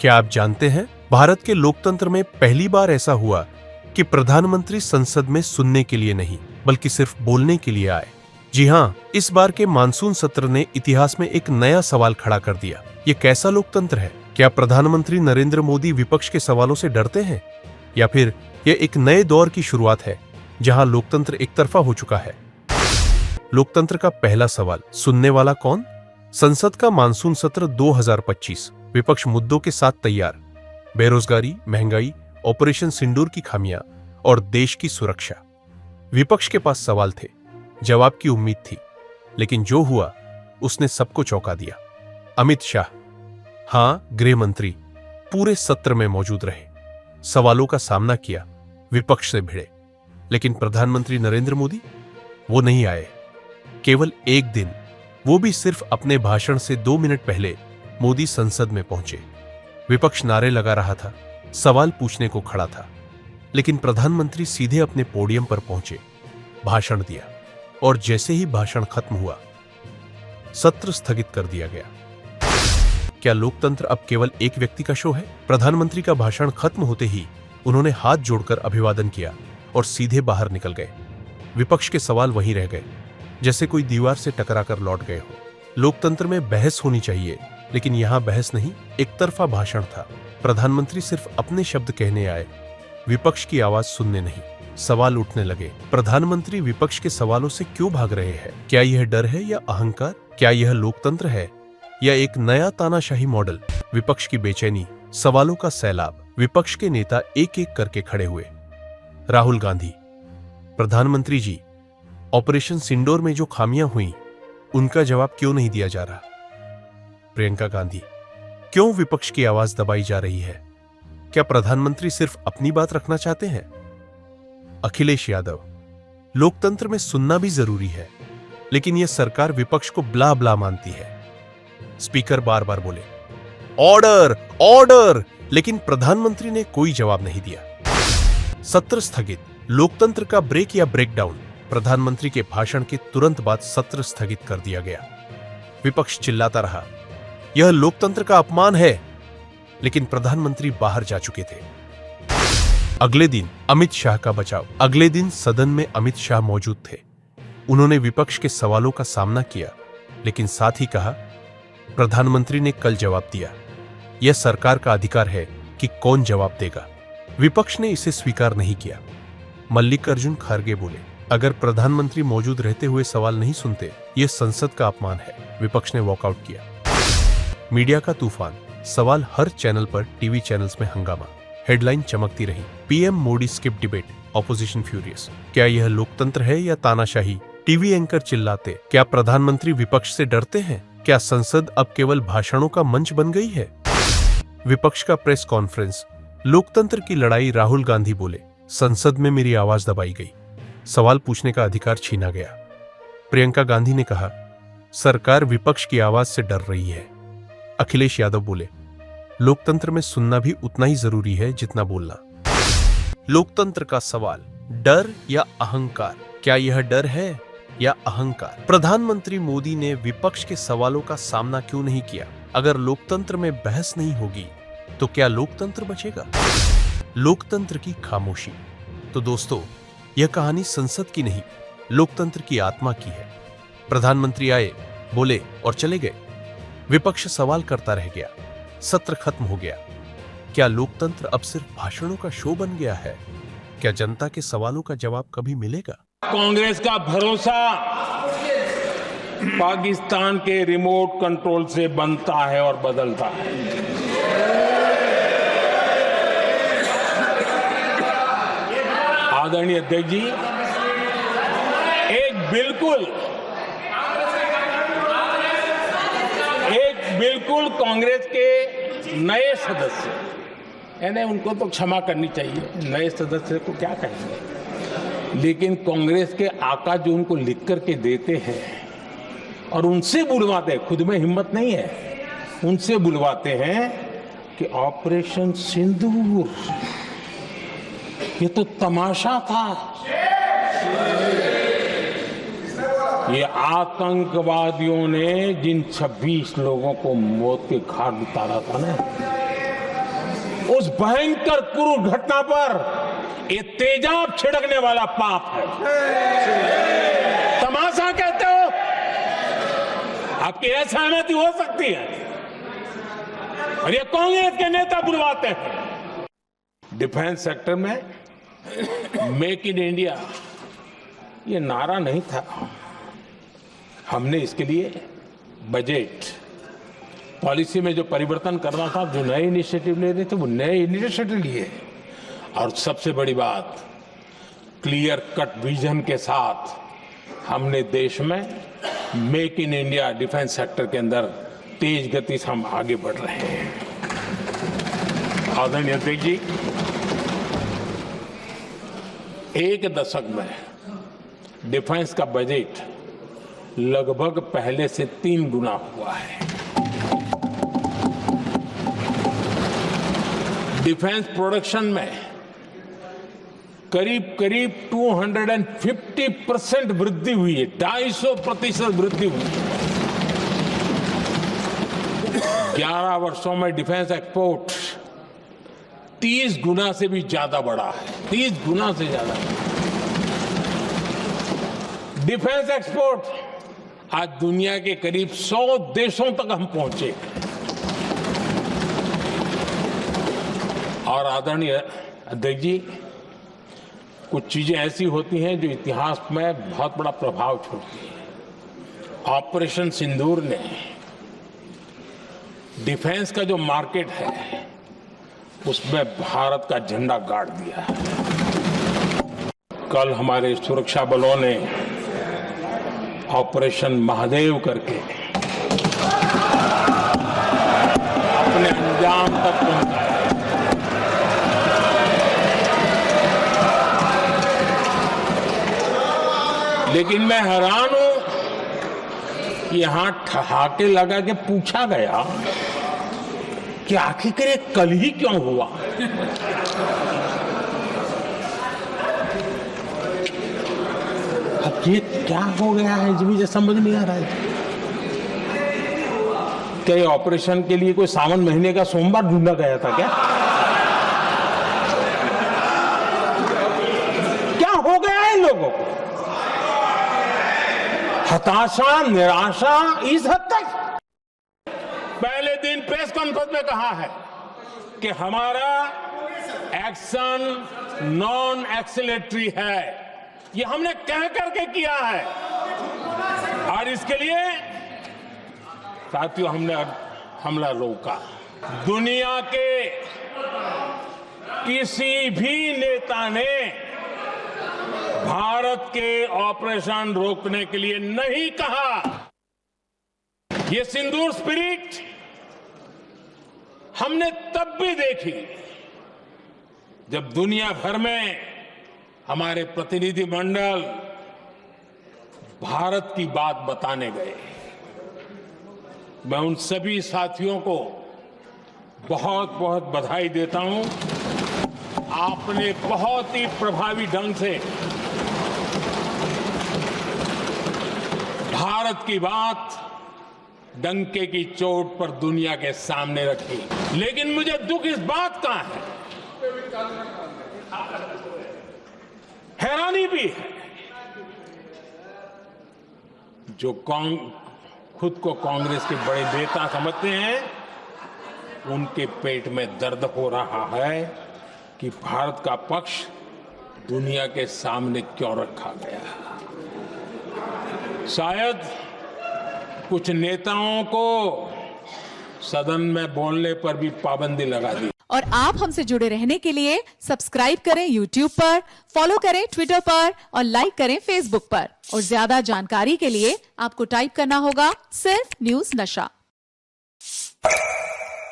क्या आप जानते हैं, भारत के लोकतंत्र में पहली बार ऐसा हुआ कि प्रधानमंत्री संसद में सुनने के लिए नहीं बल्कि सिर्फ बोलने के लिए आए। जी हाँ, इस बार के मानसून सत्र ने इतिहास में एक नया सवाल खड़ा कर दिया। ये कैसा लोकतंत्र है? क्या प्रधानमंत्री नरेंद्र मोदी विपक्ष के सवालों से डरते हैं, या फिर यह एक नए दौर की शुरुआत है जहां लोकतंत्र एक तरफा हो चुका है? लोकतंत्र का पहला सवाल, सुनने वाला कौन? संसद का मानसून सत्र 2025, विपक्ष मुद्दों के साथ तैयार। बेरोजगारी, महंगाई, ऑपरेशन सिंदूर की खामियां और देश की सुरक्षा। विपक्ष के पास सवाल थे, जवाब की उम्मीद थी, लेकिन जो हुआ उसने सबको चौंका दिया। अमित शाह, हां गृह मंत्री, पूरे सत्र में मौजूद रहे, सवालों का सामना किया, विपक्ष से भिड़े। लेकिन प्रधानमंत्री नरेंद्र मोदी, वो नहीं आए। केवल एक दिन, वो भी सिर्फ अपने भाषण से 2 मिनट पहले मोदी संसद में पहुंचे। विपक्ष नारे लगा रहा था, सवाल पूछने को खड़ा था, लेकिन प्रधानमंत्री सीधे अपने पोडियम पर पहुंचे, भाषण दिया, और जैसे ही भाषण खत्म हुआ, सत्र स्थगित कर दिया गया। क्या लोकतंत्र अब केवल एक व्यक्ति का शो है? प्रधानमंत्री का भाषण खत्म होते ही उन्होंने हाथ जोड़कर अभिवादन किया और सीधे बाहर निकल गए। विपक्ष के सवाल वहीं रह गए, जैसे कोई दीवार से टकराकर लौट गए हो। लोकतंत्र में बहस होनी चाहिए, लेकिन यहां बहस नहीं, एक तरफा भाषण था। प्रधानमंत्री सिर्फ अपने शब्द कहने आए, विपक्ष की आवाज सुनने नहीं। सवाल उठने लगे, प्रधानमंत्री विपक्ष के सवालों से क्यों भाग रहे हैं? क्या यह डर है या अहंकार? क्या यह लोकतंत्र है या एक नया तानाशाही मॉडल? विपक्ष की बेचैनी, सवालों का सैलाब। विपक्ष के नेता एक एक करके खड़े हुए। राहुल गांधी, प्रधानमंत्री जी, ऑपरेशन सिंदूर में जो खामियां हुई, उनका जवाब क्यों नहीं दिया जा रहा? प्रियंका गांधी, क्यों विपक्ष की आवाज दबाई जा रही है? क्या प्रधानमंत्री सिर्फ अपनी बात रखना चाहते हैं? अखिलेश यादव, लोकतंत्र में सुनना भी जरूरी है, लेकिन यह सरकार विपक्ष को ब्ला ब्ला मानती है। स्पीकर बार बार बोले, ऑर्डर ऑर्डर, लेकिन प्रधानमंत्री ने कोई जवाब नहीं दिया। सत्र स्थगित। लोकतंत्र का ब्रेक या ब्रेकडाउन। प्रधानमंत्री के भाषण के तुरंत बाद सत्र स्थगित कर दिया गया। विपक्ष चिल्लाता रहा, यह लोकतंत्र का अपमान है, लेकिन प्रधानमंत्री बाहर जा चुके थे। अगले दिन अमित शाह का बचाव। अगले दिन सदन में अमित शाह मौजूद थे। उन्होंने विपक्ष के सवालों का सामना किया, लेकिन साथ ही कहा, प्रधानमंत्री ने कल जवाब दिया, यह सरकार का अधिकार है कि कौन जवाब देगा। विपक्ष ने इसे स्वीकार नहीं किया। मल्लिकार्जुन खड़गे बोले, अगर प्रधानमंत्री मौजूद रहते हुए सवाल नहीं सुनते, यह संसद का अपमान है। विपक्ष ने वॉकआउट किया। मीडिया का तूफान। सवाल हर चैनल पर, टीवी चैनल्स में हंगामा। हेडलाइन चमकती रही, PM Modi skip debate, opposition furious. क्या यह लोकतंत्र है या तानाशाही? टीवी एंकर चिल्लाते, क्या प्रधानमंत्री विपक्ष से डरते हैं? क्या संसद अब केवल भाषणों का मंच बन गई है? विपक्ष का प्रेस कॉन्फ्रेंस। लोकतंत्र की लड़ाई। राहुल गांधी बोले, संसद में मेरी आवाज दबाई गई, सवाल पूछने का अधिकार छीना गया। प्रियंका गांधी ने कहा, सरकार विपक्ष की आवाज से डर रही है। अखिलेश यादव बोले, लोकतंत्र में सुनना भी उतना ही जरूरी है जितना बोलना। लोकतंत्र का सवाल, डर या अहंकार? क्या यह डर है या अहंकार? प्रधानमंत्री मोदी ने विपक्ष के सवालों का सामना क्यों नहीं किया? अगर लोकतंत्र में बहस नहीं होगी तो क्या लोकतंत्र बचेगा? लोकतंत्र की खामोशी। तो दोस्तों, यह कहानी संसद की नहीं, लोकतंत्र की आत्मा की है। प्रधानमंत्री आए, बोले और चले गए। विपक्ष सवाल करता रह गया। सत्र खत्म हो गया। क्या लोकतंत्र अब सिर्फ भाषणों का शो बन गया है? क्या जनता के सवालों का जवाब कभी मिलेगा? कांग्रेस का भरोसा पाकिस्तान के रिमोट कंट्रोल से बनता है और बदलता है। आदरणीय अध्यक्ष जी, एक बिल्कुल कांग्रेस के नए सदस्य, यानी उनको तो क्षमा करनी चाहिए, नए सदस्य को क्या कहेंगे, लेकिन कांग्रेस के आका जो उनको लिख करके देते हैं और उनसे बुलवाते हैं, खुद में हिम्मत नहीं है, उनसे बुलवाते हैं कि ऑपरेशन सिंदूर, ये तो तमाशा था, ये आतंकवादियों ने जिन 26 लोगों को मौत के घाट उतारा था ना, उस भयंकर क्रूर घटना पर ये तेजाब छिड़कने वाला पाप है। तमाशा कहते हो? आपकी असहमति हो सकती है और ये कांग्रेस के नेता बुलवाते हैं। डिफेंस सेक्टर में मेक इन इंडिया ये नारा नहीं था। हमने इसके लिए बजट पॉलिसी में जो परिवर्तन करना था, जो नए इनिशिएटिव ले रहे थे, वो नए इनिशिएटिव लिए। और सबसे बड़ी बात, क्लियर कट विजन के साथ हमने देश में make in India defence sector के अंदर तेज गति से हम आगे बढ़ रहे हैं। आदरणीय अध्यक्ष जी, एक दशक में डिफेंस का बजट लगभग पहले से 3 गुना हुआ है। डिफेंस प्रोडक्शन में करीब 250% वृद्धि हुई है, 250% वृद्धि हुई है। 11 वर्षों में डिफेंस एक्सपोर्ट 30 गुना से भी ज्यादा बढ़ा है, 30 गुना से ज्यादा। डिफेंस एक्सपोर्ट आज दुनिया के करीब 100 देशों तक हम पहुंचे। और आदरणीय अध्यक्ष जी, कुछ चीजें ऐसी होती हैं जो इतिहास में बहुत बड़ा प्रभाव छोड़ती हैं। ऑपरेशन सिंदूर ने डिफेंस का जो मार्केट है उसमें भारत का झंडा गाड़ दिया है। कल हमारे सुरक्षा बलों ने ऑपरेशन महादेव करके अपने अंजाम तक पहुंचाया। लेकिन मैं हैरान हूं कि यहां ठहाके लगा के पूछा गया कि आखिर ये कल ही क्यों हुआ। अब ये क्या हो गया है जी, मुझे समझ नहीं आ रहा है। क्या ये ऑपरेशन के लिए कोई सावन महीने का सोमवार ढूंढा गया था क्या? क्या हो गया है लोगों को? हताशा, निराशा इस हद तक। पहले दिन प्रेस कॉन्फ्रेंस में कहा है कि हमारा एक्शन नॉन एक्सीलरेटरी है। ये हमने कह करके किया है और इसके लिए साथियों हमने हमला रोका। दुनिया के किसी भी नेता ने भारत के ऑपरेशन रोकने के लिए नहीं कहा। ये सिंदूर स्पिरिट हमने तब भी देखी जब दुनिया भर में हमारे प्रतिनिधि मंडल भारत की बात बताने गए। मैं उन सभी साथियों को बहुत बहुत बधाई देता हूं। आपने बहुत ही प्रभावी ढंग से भारत की बात डंके की चोट पर दुनिया के सामने रखी। लेकिन मुझे दुख इस बात का है, हैरानी भी है, जो खुद को कांग्रेस के बड़े नेता समझते हैं, उनके पेट में दर्द हो रहा है कि भारत का पक्ष दुनिया के सामने क्यों रखा गया। शायद कुछ नेताओं को सदन में बोलने पर भी पाबंदी लगा दी। और आप हमसे जुड़े रहने के लिए सब्सक्राइब करें YouTube पर, फॉलो करें Twitter पर और लाइक करें Facebook पर। और ज्यादा जानकारी के लिए आपको टाइप करना होगा सिर्फ न्यूज नशा।